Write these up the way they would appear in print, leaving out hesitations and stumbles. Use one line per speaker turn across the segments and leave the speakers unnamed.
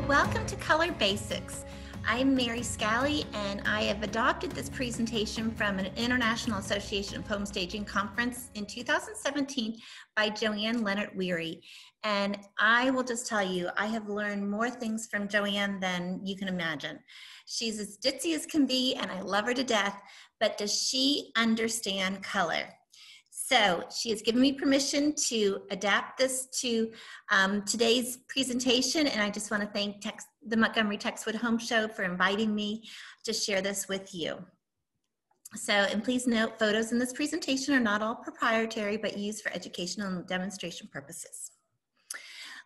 Welcome to Color Basics. I'm Mary Scalli, and I have adopted this presentation from an International Association of Home Staging conference in 2017 by Joanne Leonard Weary. And I will just tell you, I have learned more things from Joanne than you can imagine. She's as ditzy as can be, and I love her to death, but does she understand color? So she has given me permission to adapt this to today's presentation, and I just want to thank the Montgomery Texwood Home Show for inviting me to share this with you. So, and please note, photos in this presentation are not all proprietary, but used for educational and demonstration purposes.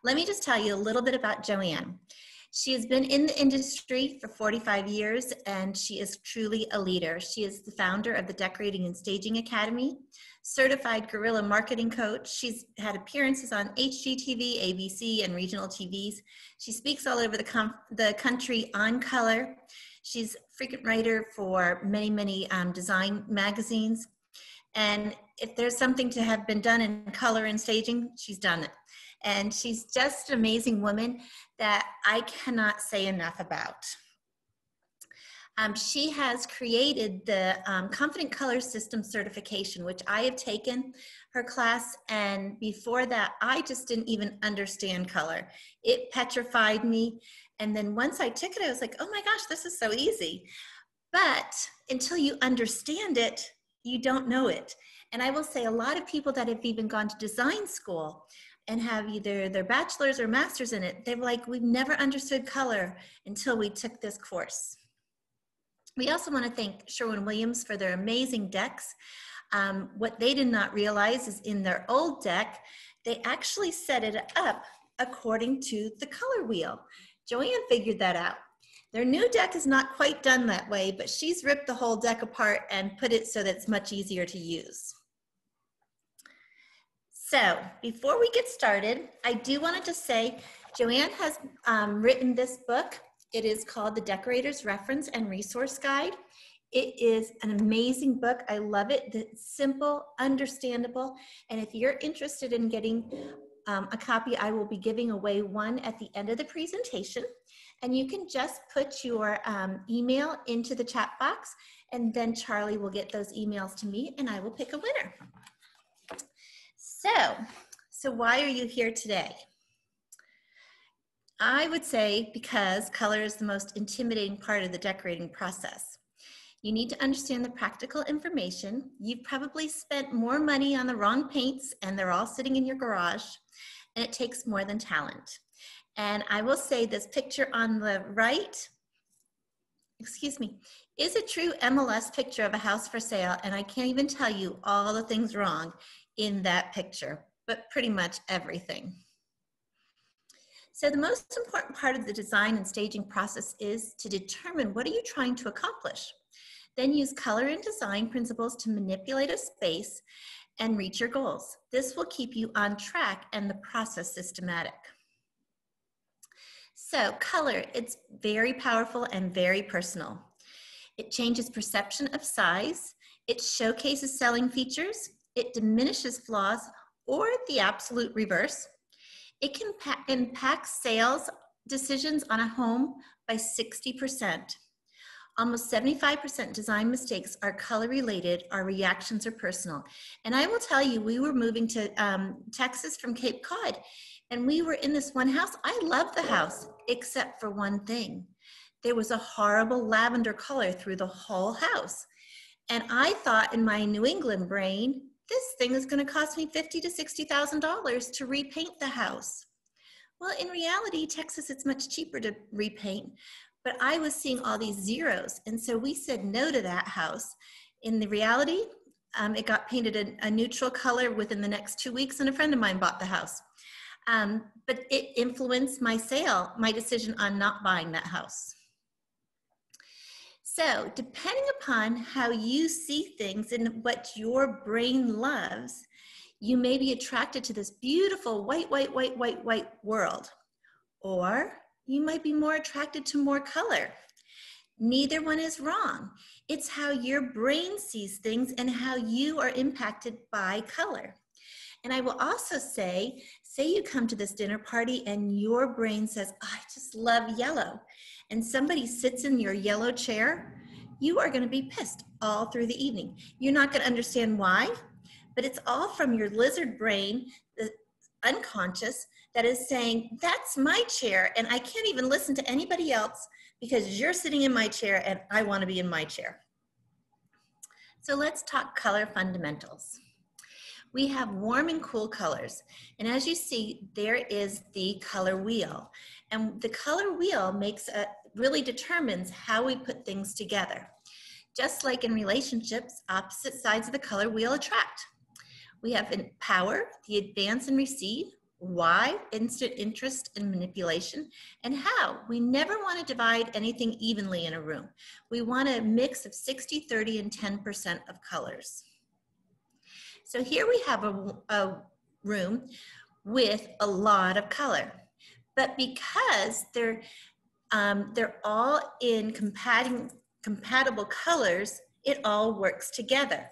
Let me just tell you a little bit about Joanne. She has been in the industry for 45 years, and she is truly a leader. She is the founder of the Decorating and Staging Academy, certified guerrilla marketing coach. She's had appearances on HGTV, ABC, and regional TVs. She speaks all over the country on color. She's a frequent writer for many design magazines. And if there's something to have been done in color and staging, she's done it. And she's just an amazing woman that I cannot say enough about. She has created the Confident Color System certification, which I have taken her class, and before that, I just didn't even understand color. It petrified me, and then once I took it, I was like, oh my gosh, this is so easy. But until you understand it, you don't know it. And I will say a lot of people that have even gone to design school and have either their bachelor's or master's in it, they're like, we've never understood color until we took this course. We also want to thank Sherwin-Williams for their amazing decks. What they did not realize is in their old deck, they actually set it up according to the color wheel. Joanne figured that out. Their new deck is not quite done that way, but she's ripped the whole deck apart and put it so that it's much easier to use. So before we get started, I do want to just say Joanne has written this book. It is called The Decorator's Reference and Resource Guide. It is an amazing book. I love it. It's simple, understandable, and if you're interested in getting a copy, I will be giving away one at the end of the presentation, and you can just put your email into the chat box, and then Charlie will get those emails to me, and I will pick a winner. So why are you here today? I would say because color is the most intimidating part of the decorating process. You need to understand the practical information. You've probably spent more money on the wrong paints and they're all sitting in your garage, and it takes more than talent. And I will say this picture on the right, is a true MLS picture of a house for sale, and I can't even tell you all the things wrong in that picture, but pretty much everything. So the most important part of the design and staging process is to determine what are you trying to accomplish. Then use color and design principles to manipulate a space and reach your goals. This will keep you on track and the process systematic. So color, it's very powerful and very personal. It changes perception of size. It showcases selling features. It diminishes flaws, or the absolute reverse. It can impact sales decisions on a home by 60%. Almost 75% design mistakes are color related, our reactions are personal. And I will tell you, we were moving to Texas from Cape Cod, and we were in this one house. I loved the house, except for one thing. There was a horrible lavender color through the whole house. And I thought in my New England brain, this thing is going to cost me $50,000 to $60,000 to repaint the house. Well, in reality, Texas, it's much cheaper to repaint, but I was seeing all these zeros, and so we said no to that house. In the reality, it got painted a neutral color within the next 2 weeks, and a friend of mine bought the house. But it influenced my decision on not buying that house. So depending upon how you see things and what your brain loves, you may be attracted to this beautiful white world, or you might be more attracted to more color. Neither one is wrong. It's how your brain sees things and how you are impacted by color. And I will also say you come to this dinner party and your brain says, oh, I just love yellow. And somebody sits in your yellow chair, you are going to be pissed all through the evening. You're not going to understand why, but it's all from your lizard brain, the unconscious, that is saying, that's my chair and I can't even listen to anybody else because you're sitting in my chair and I want to be in my chair. So let's talk color fundamentals. We have warm and cool colors. And as you see, there is the color wheel. And the color wheel really determines how we put things together. Just like in relationships, opposite sides of the color wheel attract. We have in power, the advance and recede, why, instant interest and manipulation, and how. We never want to divide anything evenly in a room. We want a mix of 60, 30, and 10% of colors. So here we have a room with a lot of color, but because they're all in compatible colors, it all works together.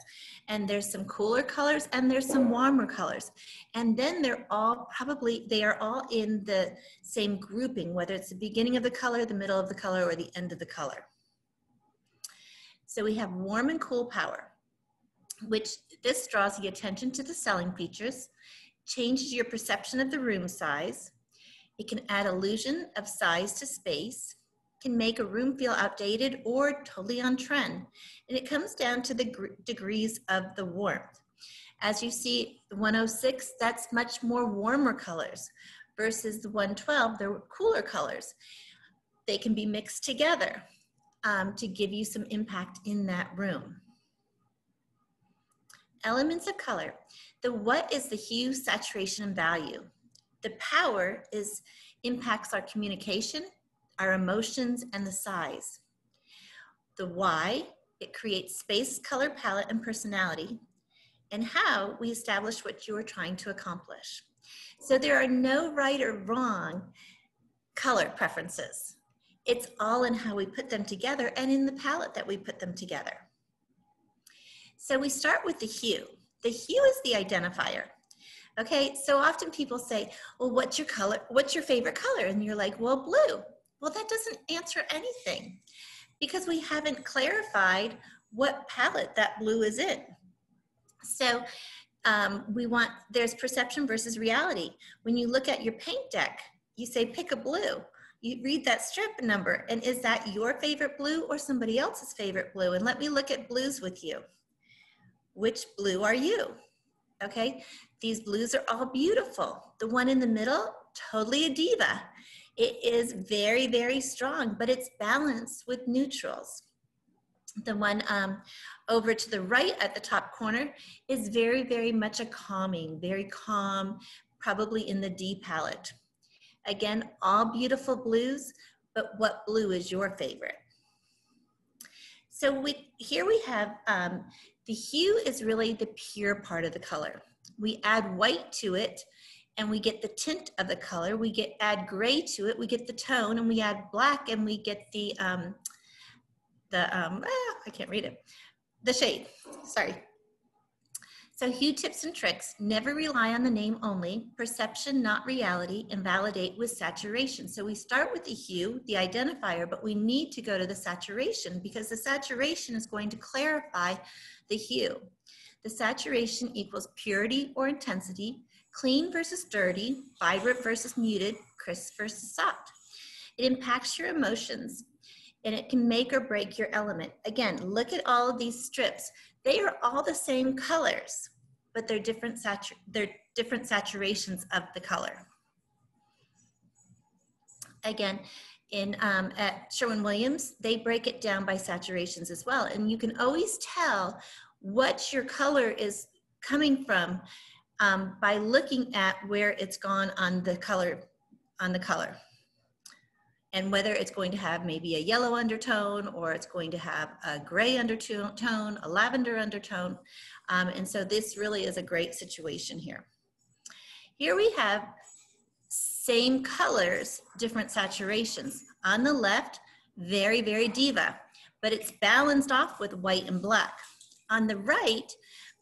And there's some cooler colors and there's some warmer colors. And then they are all in the same grouping, whether it's the beginning of the color, the middle of the color, or the end of the color. So we have warm and cool power, which this draws the attention to the selling features, changes your perception of the room size. It can add illusion of size to space, can make a room feel outdated or totally on trend. And it comes down to the degrees of the warmth. As you see, the 106, that's much more warmer colors versus the 112, they're cooler colors. They can be mixed together to give you some impact in that room. Elements of color. The what is the hue, saturation, and value. The power impacts our communication, our emotions, and the size. The why, it creates space, color palette, and personality. And how, we establish what you are trying to accomplish. So there are no right or wrong color preferences. It's all in how we put them together and in the palette that we put them together. So we start with the hue. The hue is the identifier. Okay, so often people say, well, what's your color? What's your favorite color? And you're like, well, blue. Well, that doesn't answer anything because we haven't clarified what palette that blue is in. So there's perception versus reality. When you look at your paint deck, you say, pick a blue. You read that strip number, and is that your favorite blue or somebody else's favorite blue? And let me look at blues with you. Which blue are you? Okay, these blues are all beautiful. The one in the middle, totally a diva. It is very, very strong, but it's balanced with neutrals. The one over to the right at the top corner is very, very much a calming, very calm, probably in the D palette. Again, all beautiful blues, but what blue is your favorite? So here we have, the hue is really the pure part of the color. We add white to it and we get the tint of the color. We add gray to it, we get the tone, and we add black and we get the I can't read it, the shade, sorry. So hue tips and tricks: never rely on the name only, perception, not reality, and validate with saturation. So we start with the hue, the identifier, but we need to go to the saturation because the saturation is going to clarify the hue. The saturation equals purity or intensity, clean versus dirty, vibrant versus muted, crisp versus soft. It impacts your emotions, and it can make or break your element. Again, look at all of these strips. They are all the same colors, but they're different saturations of the color. Again, at Sherwin-Williams, they break it down by saturations as well. And you can always tell what your color is coming from by looking at where it's gone on the color. And whether it's going to have maybe a yellow undertone or it's going to have a gray undertone, a lavender undertone. And so this really is a great situation here. Here we have same colors, different saturations. On the left, very, very diva, but it's balanced off with white and black. On the right,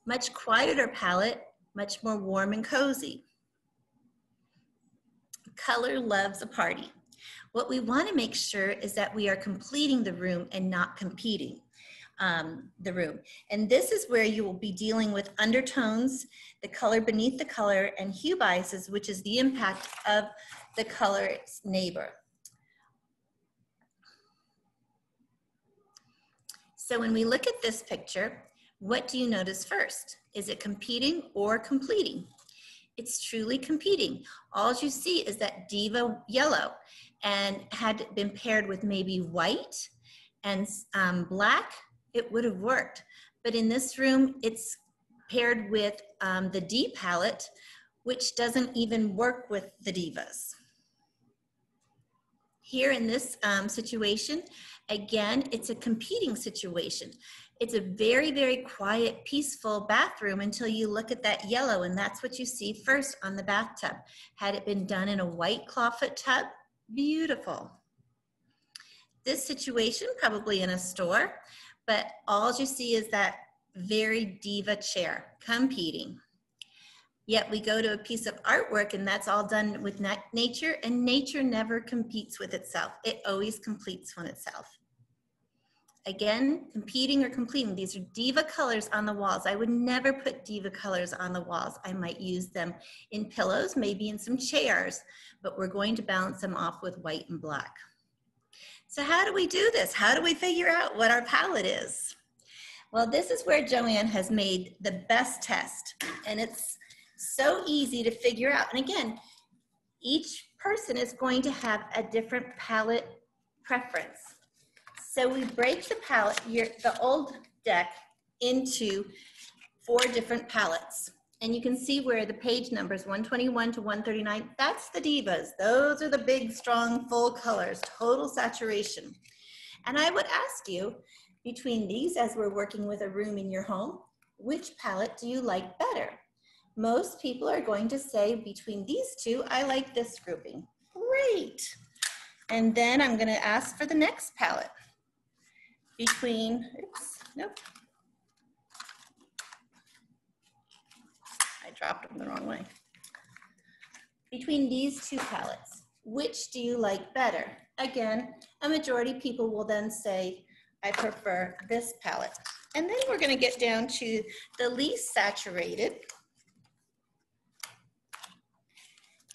much quieter palette, much more warm and cozy. Color loves a party. What we want to make sure is that we are completing the room and not competing the room. And this is where you will be dealing with undertones, the color beneath the color, and hue biases, which is the impact of the color's neighbor. So when we look at this picture, what do you notice first? Is it competing or completing? It's truly competing. All you see is that diva yellow, and had it been paired with maybe white and black, it would have worked. But in this room, it's paired with the D palette, which doesn't even work with the divas. Here in this situation, again, it's a competing situation. It's a very, very quiet, peaceful bathroom until you look at that yellow, and that's what you see first on the bathtub. Had it been done in a white clawfoot tub, beautiful. This situation, probably in a store, but all you see is that very diva chair, competing. Yet we go to a piece of artwork and that's all done with nature, and nature never competes with itself. It always completes on itself. Again, competing or completing. These are diva colors on the walls. I would never put diva colors on the walls. I might use them in pillows, maybe in some chairs, but we're going to balance them off with white and black. So how do we do this? How do we figure out what our palette is? Well, this is where Joanne has made the best test, and it's so easy to figure out. And again, each person is going to have a different palette preference. So we break the palette, the old deck, into 4 different palettes. And you can see where the page numbers 121 to 139, that's the divas. Those are the big, strong, full colors, total saturation. And I would ask you, between these, as we're working with a room in your home, which palette do you like better? Most people are going to say, between these two, I like this grouping. Great. And then I'm going to ask for the next palette. Between, oops, nope. I dropped them the wrong way. Between these 2 palettes, which do you like better? Again, a majority of people will then say, I prefer this palette. And then we're going to get down to the least saturated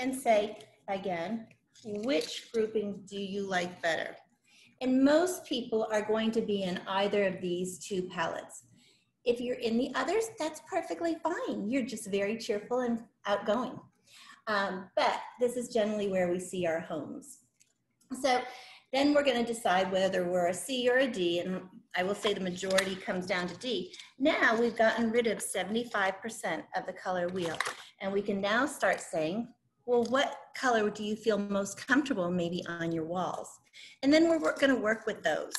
and say, again, which grouping do you like better? And most people are going to be in either of these 2 palettes. If you're in the others, that's perfectly fine. You're just very cheerful and outgoing. But this is generally where we see our homes. So then we're going to decide whether we're a C or a D, and I will say the majority comes down to D. Now we've gotten rid of 75% of the color wheel, and we can now start saying, well, what color do you feel most comfortable maybe on your walls? And then we're going to work with those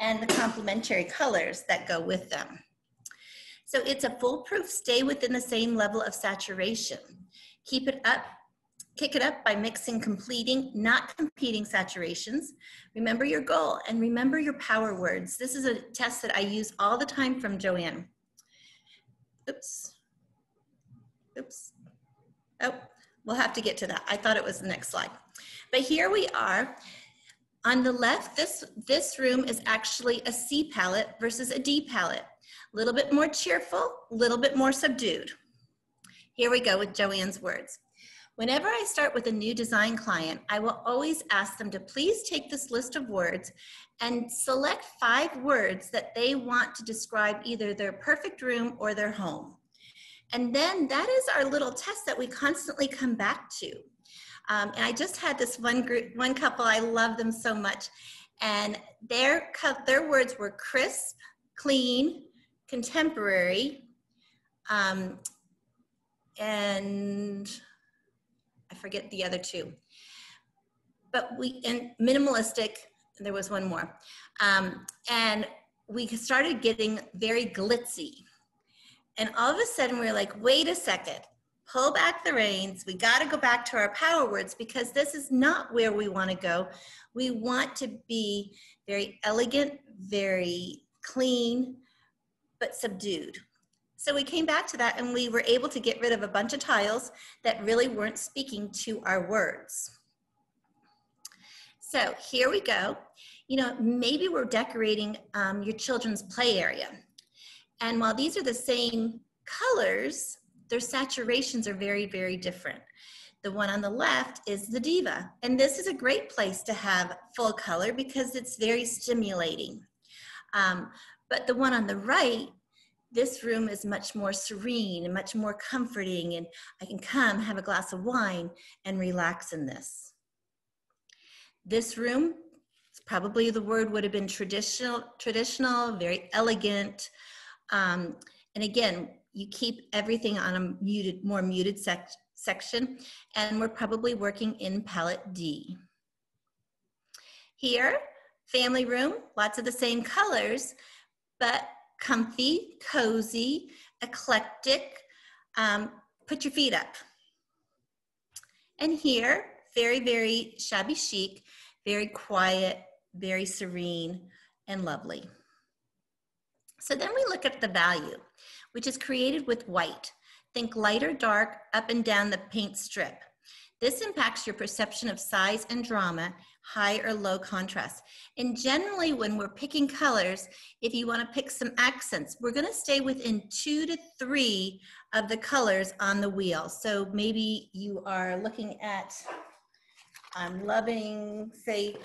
and the complementary colors that go with them. So it's a foolproof, stay within the same level of saturation. Keep it up, kick it up by mixing completing, not competing saturations. Remember your goal and remember your power words. This is a test that I use all the time from Joanne. Oops, oops. Oh, we'll have to get to that. I thought it was the next slide. But here we are. On the left, this room is actually a C palette versus a D palette. A little bit more cheerful, a little bit more subdued. Here we go with Joanne's words. Whenever I start with a new design client, I will always ask them to please take this list of words and select 5 words that they want to describe either their perfect room or their home. And then that is our little test that we constantly come back to. And I just had this one couple, I love them so much. And their words were crisp, clean, contemporary, and I forget the other 2. But and minimalistic, and there was one more. And we started getting very glitzy. And all of a sudden we're like, wait a second, pull back the reins. We got to go back to our power words because this is not where we want to go. We want to be very elegant, very clean, but subdued. So we came back to that and we were able to get rid of a bunch of tiles that really weren't speaking to our words. So here we go. You know, maybe we're decorating your children's play area. And while these are the same colors, their saturations are very, very different. The one on the left is the diva. And this is a great place to have full color because it's very stimulating. But the one on the right, this room is much more serene and much more comforting, and I can come have a glass of wine and relax in this. This room, probably the word would have been traditional, very elegant. And again, you keep everything on a muted, more muted section, and we're probably working in palette D. Here, family room, lots of the same colors, but comfy, cozy, eclectic. Put your feet up. And here, very, very shabby chic, very quiet, very serene, and lovely. So then we look at the value, which is created with white. Think light or dark, up and down the paint strip. This impacts your perception of size and drama, high or low contrast. And generally when we're picking colors, if you want to pick some accents, we're going to stay within 2 to 3 of the colors on the wheel. So maybe you are looking at, I'm loving, say,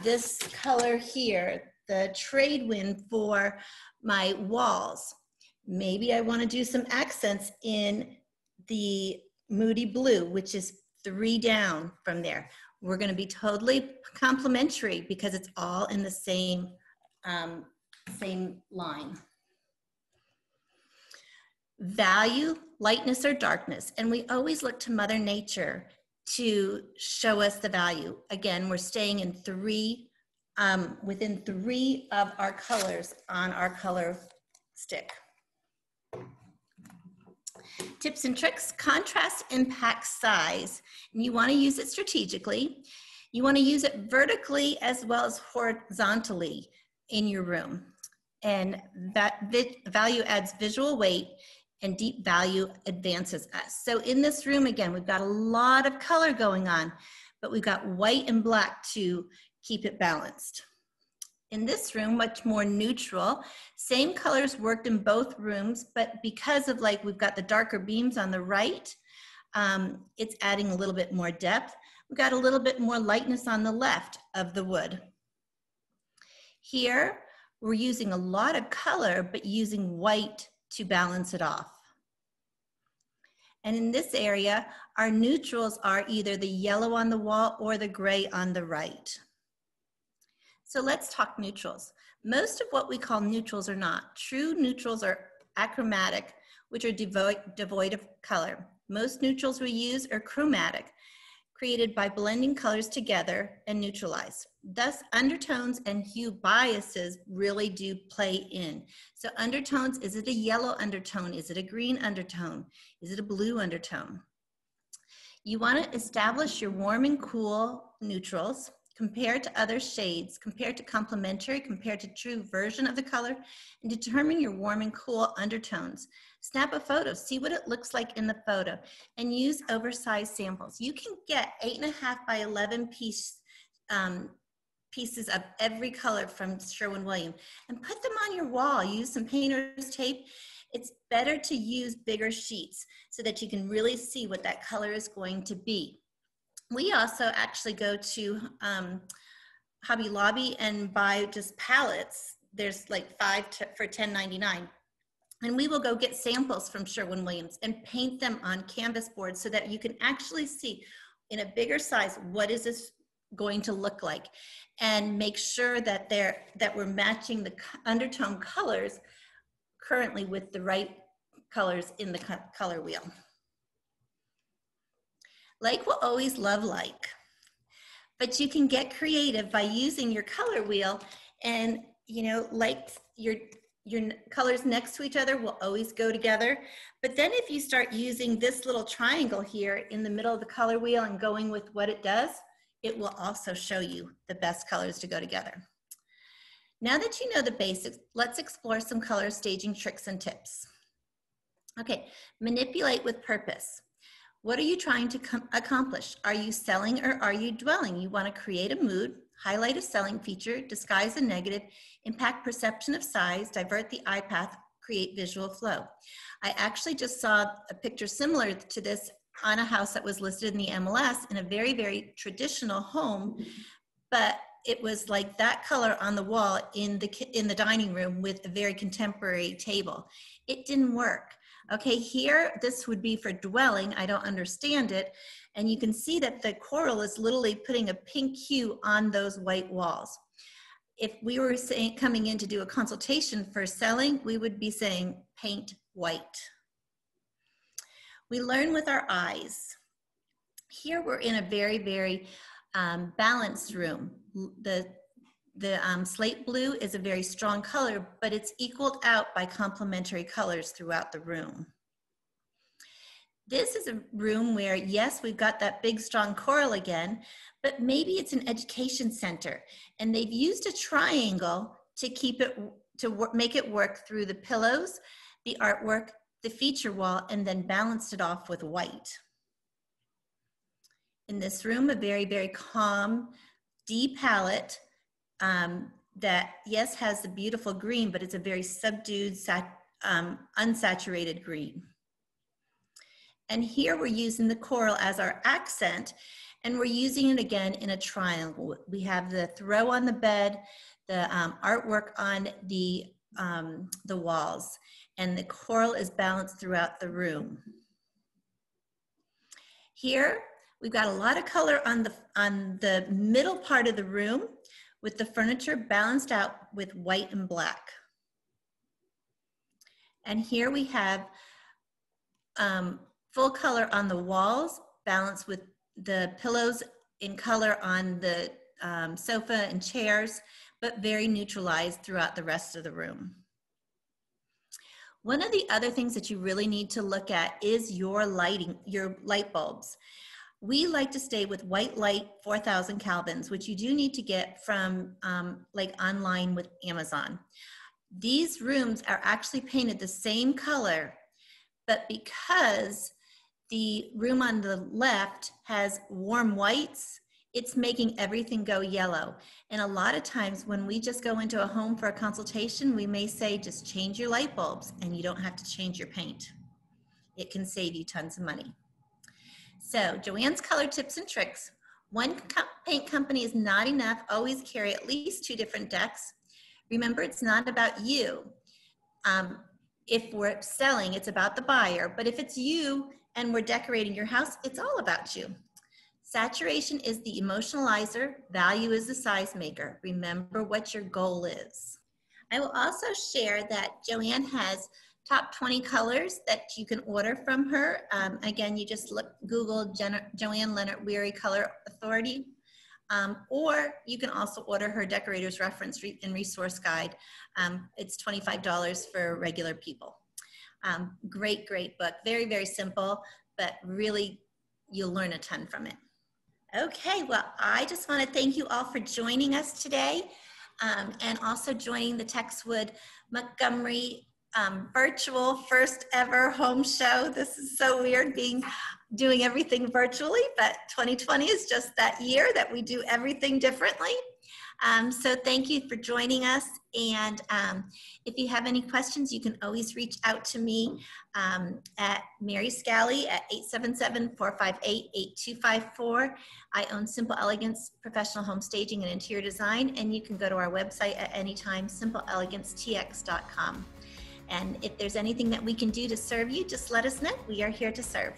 this color here, the trade wind for my walls. Maybe I want to do some accents in the moody blue, which is 3 down from there. We're going to be totally complementary because it's all in the same line. Value, lightness or darkness. And we always look to Mother Nature to show us the value. Again, we're staying in 3, within 3 of our colors on our color stick. Tips and tricks, contrast impacts size, and you want to use it strategically. You want to use it vertically as well as horizontally in your room. And that value adds visual weight and deep value advances us. So in this room, again, we've got a lot of color going on, but we've got white and black to keep it balanced. In this room, much more neutral. Same colors worked in both rooms, but because of we've got the darker beams on the right, it's adding a little bit more depth. We've got a little bit more lightness on the left of the wood. Here, we're using a lot of color, but using white to balance it off. And in this area, our neutrals are either the yellow on the wall or the gray on the right. So let's talk neutrals. Most of what we call neutrals are not. True neutrals are achromatic, which are devoid of color. Most neutrals we use are chromatic, created by blending colors together and neutralize. Thus, undertones and hue biases really do play in. So undertones, is it a yellow undertone? Is it a green undertone? Is it a blue undertone? You want to establish your warm and cool neutrals, compare to other shades, compare to complementary, compare to true version of the color, and determine your warm and cool undertones. Snap a photo, see what it looks like in the photo, and use oversized samples. You can get 8.5 by 11 pieces of every color from Sherwin-Williams and put them on your wall. Use some painter's tape. It's better to use bigger sheets so that you can really see what that color is going to be. We also actually go to Hobby Lobby and buy just palettes. There's like 5 for $10.99. And we will go get samples from Sherwin-Williams and paint them on canvas boards so that you can actually see in a bigger size, what is this going to look like? And make sure that we're matching the undertone colors currently with the right colors in the color wheel. Like will always love like, but you can get creative by using your color wheel, and like your colors next to each other will always go together. But then if you start using this little triangle here in the middle of the color wheel and going with what it does, it will also show you the best colors to go together. Now that you know the basics, let's explore some color staging tricks and tips. Okay, manipulate with purpose. What are you trying to accomplish? Are you selling or are you dwelling? You want to create a mood, highlight a selling feature, disguise a negative, impact perception of size, divert the eye path, create visual flow. I actually just saw a picture similar to this on a house that was listed in the MLS in a very, very traditional home, but it was like that color on the wall in the dining room with a very contemporary table. It didn't work. Okay, here, this would be for dwelling. I don't understand it. And you can see that the coral is literally putting a pink hue on those white walls. If we were coming in to do a consultation for selling, we would be saying paint white. We learn with our eyes. Here we're in a very, very balanced room. The slate blue is a very strong color, but it's equaled out by complementary colors throughout the room. This is a room where, yes, we've got that big, strong coral again, but maybe it's an education center, and they've used a triangle to keep it, make it work through the pillows, the artwork, the feature wall, and then balanced it off with white. In this room, a very, very calm, deep palette that, yes, has the beautiful green, but it's a very subdued, unsaturated green. And here we're using the coral as our accent, and we're using it again in a triangle. We have the throw on the bed, the artwork on the walls, and the coral is balanced throughout the room. Here, we've got a lot of color on the middle part of the room, with the furniture balanced out with white and black. And here we have full color on the walls, balanced with the pillows in color on the sofa and chairs, but very neutralized throughout the rest of the room. One of the other things that you really need to look at is your lighting, your light bulbs. We like to stay with white light 4000 Kelvins, which you do need to get from like online with Amazon. These rooms are actually painted the same color, but because the room on the left has warm whites, it's making everything go yellow. And a lot of times when we just go into a home for a consultation, we may say, just change your light bulbs and you don't have to change your paint. It can save you tons of money. So Joanne's color tips and tricks. One paint company is not enough. Always carry at least 2 different decks. Remember, it's not about you. If we're selling, it's about the buyer. But if it's you and we're decorating your house, it's all about you. Saturation is the emotionalizer. Value is the size maker. Remember what your goal is. I will also share that Joanne has top 20 colors that you can order from her. Again, you just Google Joanne Leonard Weary Color Authority, or you can also order her Decorator's Reference and Resource Guide. It's $25 for regular people. Great, great book. Very, very simple, but really you'll learn a ton from it. Okay, well, I just want to thank you all for joining us today, and also joining the Texwood Montgomery virtual first ever home show. This is so weird doing everything virtually, but 2020 is just that year that we do everything differently. So thank you for joining us. And if you have any questions, you can always reach out to me at Mary Scalli at 877-458-8254. I own Simple Elegance Professional Home Staging and Interior Design, and you can go to our website at any time, simpleelegancetx.com. And if there's anything that we can do to serve you, just let us know. We are here to serve.